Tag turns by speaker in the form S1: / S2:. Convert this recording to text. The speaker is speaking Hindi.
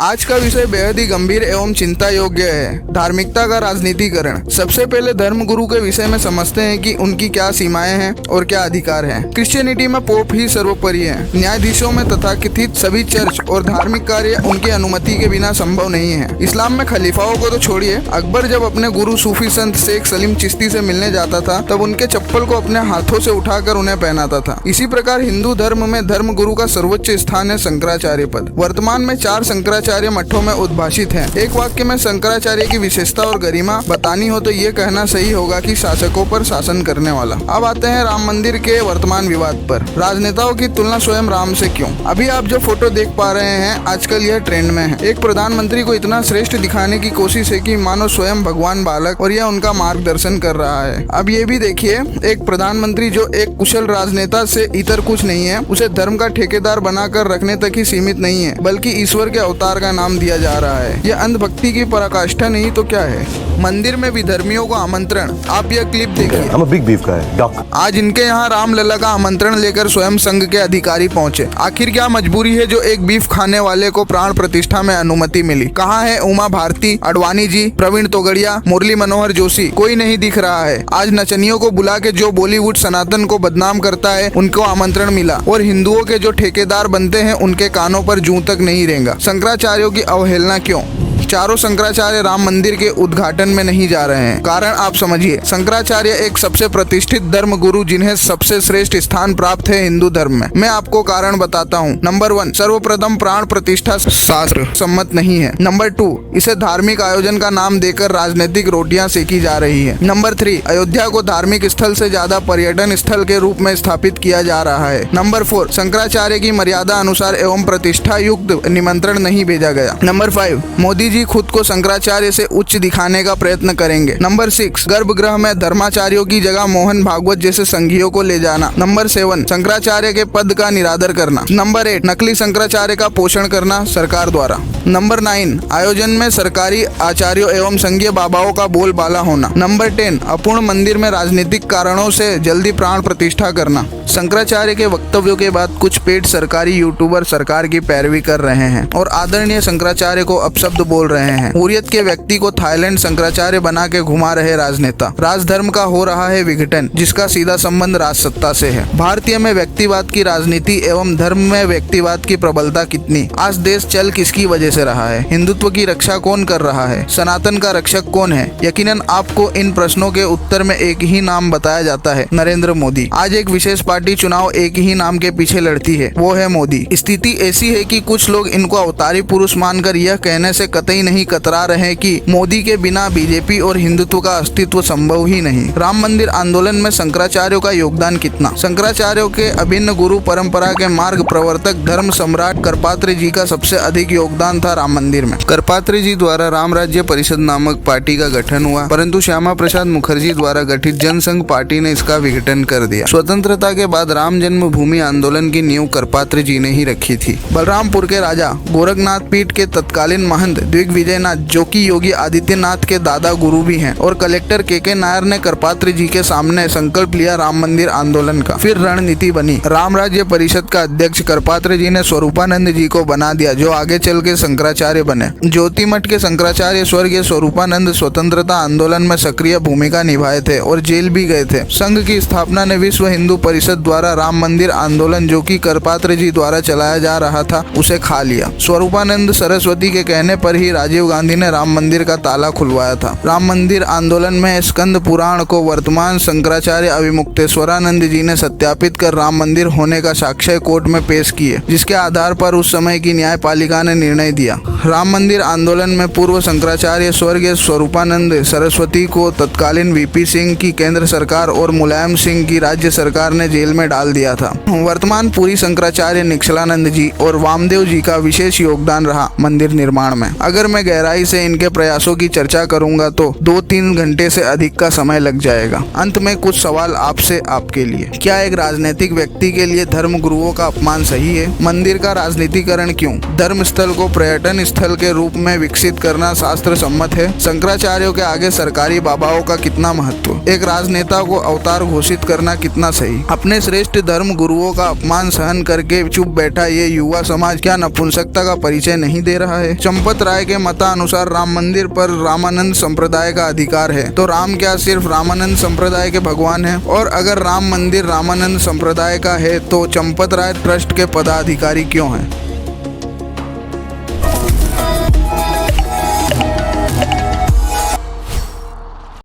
S1: आज का विषय बेहद ही गंभीर एवं चिंता योग्य है, धार्मिकता का राजनीतिकरण। सबसे पहले धर्म गुरु के विषय में समझते हैं कि उनकी क्या सीमाएं हैं और क्या अधिकार हैं। क्रिश्चियनिटी में पोप ही सर्वोपरि है। न्यायाधीशों में तथाकथित सभी चर्च और धार्मिक कार्य उनकी अनुमति के बिना संभव नहीं है। इस्लाम में खलीफाओं को तो छोड़िए, अकबर जब अपने गुरु सूफी संत शेख सलीम चिश्ती से मिलने जाता था तब उनके चप्पल को अपने हाथों से उठाकर उन्हें पहनाता था। इसी प्रकार हिंदू धर्म में धर्म गुरु का सर्वोच्च स्थान है शंकराचार्य पद। वर्तमान में 4 शंकराचार्य मठों में उद्भाषित हैं। एक वाक्य में शंकराचार्य की विशेषता और गरिमा बतानी हो तो ये कहना सही होगा कि शासकों पर शासन करने वाला। अब आते हैं राम मंदिर के वर्तमान विवाद पर। राजनेताओं की तुलना स्वयं राम से क्यों? अभी आप जो फोटो देख पा रहे हैं आजकल यह ट्रेंड में है। एक प्रधानमंत्री को इतना श्रेष्ठ दिखाने की कोशिश है कि मानो स्वयं भगवान बालक और यह उनका मार्गदर्शन कर रहा है। अब ये भी देखिए, एक प्रधानमंत्री जो एक कुशल राजनेता से इतर कुछ नहीं है, उसे धर्म का ठेकेदार बनाकर रखने तक ही सीमित नहीं है बल्कि ईश्वर के अवतार का नाम दिया जा रहा है। यह अंधभक्ति की पराकाष्ठा नहीं तो क्या है? मंदिर में विधर्मियों को आमंत्रण। आप यह क्लिप देखिए। आज इनके यहाँ रामलला का आमंत्रण लेकर स्वयं संघ के अधिकारी पहुँचे। आखिर क्या मजबूरी है जो एक बीफ खाने वाले को प्राण प्रतिष्ठा में अनुमति मिली? कहाँ है उमा भारती, अडवाणी जी, प्रवीण तोगड़िया, मुरली मनोहर जोशी? कोई नहीं दिख रहा है। आज नचनियों को बुला के जो बॉलीवुड सनातन को बदनाम करता है उनको आमंत्रण मिला, और हिंदुओं के जो ठेकेदार बनते हैं उनके कानों पर जूं तक नहीं रेंगा। शंकराचार्यों की अवहेलना क्यों? चारों शंकराचार्य राम मंदिर के उद्घाटन में नहीं जा रहे हैं। कारण आप समझिए। शंकराचार्य एक सबसे प्रतिष्ठित धर्म गुरु जिन्हें सबसे श्रेष्ठ स्थान प्राप्त है हिंदू धर्म में। मैं आपको कारण बताता हूँ। नंबर 1, सर्वप्रथम प्राण प्रतिष्ठा शास्त्र सम्मत नहीं है। नंबर 2, इसे धार्मिक आयोजन का नाम देकर राजनीतिक रोटियां सेकी जा रही है। नंबर 3, अयोध्या को धार्मिक स्थल से ज्यादा पर्यटन स्थल के रूप में स्थापित किया जा रहा है। नंबर 4, शंकराचार्य की मर्यादा अनुसार एवं प्रतिष्ठा युक्त निमंत्रण नहीं भेजा गया। नंबर 5, मोदी जी खुद को शंकराचार्य से उच्च दिखाने का प्रयत्न करेंगे। नंबर 6, गर्भगृह में धर्माचार्यों की जगह मोहन भागवत जैसे संघियों को ले जाना। नंबर 7, शंकराचार्य के पद का निरादर करना। नंबर 8, नकली शंकराचार्य का पोषण करना सरकार द्वारा। नंबर 9, आयोजन में सरकारी आचार्यों एवं संघीय बाबाओं का बोलबाला होना। नंबर 10, अपूर्ण मंदिर में राजनीतिक कारणों से जल्दी प्राण प्रतिष्ठा करना। शंकराचार्य के वक्तव्यों के बाद कुछ पेड सरकारी यूट्यूबर सरकार की पैरवी कर रहे हैं और आदरणीय शंकराचार्य को अपशब्द बोल रहे हैं। हुर्रियत के व्यक्ति को थाईलैंड शंकराचार्य बना के घुमा रहे राजनेता। राजधर्म का हो रहा है विघटन, जिसका सीधा संबंध राजसत्ता से है। भारतीय में व्यक्तिवाद की राजनीति एवं धर्म में व्यक्तिवाद की प्रबलता कितनी? आज देश चल किसकी वजह से रहा है? हिंदुत्व की रक्षा कौन कर रहा है? सनातन का रक्षक कौन है? यकीनन आपको इन प्रश्नों के उत्तर में एक ही नाम बताया जाता है, नरेंद्र मोदी। आज एक विशेष पार्टी चुनाव एक ही नाम के पीछे लड़ती है, वो है मोदी। स्थिति ऐसी है कि कुछ लोग इनको अवतारी पुरुष मानकर यह कहने से कतई नहीं कतरा रहे कि मोदी के बिना बीजेपी और हिंदुत्व का अस्तित्व संभव ही नहीं। राम मंदिर आंदोलन में शंकराचार्यों का योगदान कितना? शंकराचार्यों के अभिन्न गुरु परंपरा के मार्ग प्रवर्तक धर्म सम्राट करपात्री जी का सबसे अधिक योगदान था राम मंदिर में। करपात्री जी द्वारा राम राज्य परिषद नामक पार्टी का गठन हुआ, परंतु श्यामा प्रसाद मुखर्जी द्वारा गठित जनसंघ पार्टी ने इसका विघटन कर दिया। स्वतंत्रता के बाद राम जन्मभूमि आंदोलन की नींव करपात्री जी ने ही रखी थी। बलरामपुर के राजा गोरखनाथ पीठ के तत्कालीन महंत दिग्विजयनाथ, जो कि योगी आदित्यनाथ के दादा गुरु भी हैं, और कलेक्टर के नायर ने करपात्री जी के सामने संकल्प लिया राम मंदिर आंदोलन का। फिर रणनीति बनी। राम राज्य परिषद का अध्यक्ष करपात्री जी ने स्वरूपानंद जी को बना दिया, जो आगे चल के शंकराचार्य बने। ज्योति मठ के शंकराचार्य स्वर्गीय स्वरूपानंद स्वतंत्रता आंदोलन में सक्रिय भूमिका निभाए थे और जेल भी गए थे। संघ की स्थापना ने विश्व हिंदू परिषद द्वारा राम मंदिर आंदोलन, जो कि करपात्री जी द्वारा चलाया जा रहा था, उसे खा लिया। स्वरूपानंद सरस्वती के कहने पर ही राजीव गांधी ने राम मंदिर का ताला खुलवाया था। राम मंदिर आंदोलन में स्कंद पुराण को वर्तमान शंकराचार्य अविमुक्तेश्वरानंद जी ने सत्यापित कर राम मंदिर होने का साक्ष्य कोर्ट में पेश किए, जिसके आधार पर उस समय की न्यायपालिका ने निर्णय दिया। राम मंदिर आंदोलन में पूर्व शंकराचार्य स्वर्गीय स्वरूपानंद सरस्वती को तत्कालीन वीपी सिंह की केंद्र सरकार और मुलायम सिंह की राज्य सरकार ने जेल में डाल दिया था। वर्तमान पूरी शंकराचार्य निखिलानंद जी और वामदेव जी का विशेष योगदान रहा मंदिर निर्माण में। अगर अगर मैं गहराई से इनके प्रयासों की चर्चा करूंगा तो 2-3 घंटे से अधिक का समय लग जाएगा। अंत में कुछ सवाल आपसे आपके लिए। क्या एक राजनीतिक व्यक्ति के लिए धर्म गुरुओं का अपमान सही है? मंदिर का राजनीतिकरण क्यों? धर्म स्थल को पर्यटन स्थल के रूप में विकसित करना शास्त्र सम्मत है? शंकराचार्यों के आगे सरकारी बाबाओं का कितना महत्व? एक राजनेता को अवतार घोषित करना कितना सही? अपने श्रेष्ठ धर्म गुरुओं का अपमान सहन करके चुप बैठा ये युवा समाज क्या नपुंसकता का परिचय नहीं दे रहा है? चंपत राय के मतानुसार राम मंदिर पर रामानंद संप्रदाय का अधिकार है, तो राम क्या सिर्फ रामानंद संप्रदाय के भगवान हैं? और अगर राम मंदिर रामानंद संप्रदाय का है तो चंपत राय ट्रस्ट के पदाधिकारी क्यों हैं?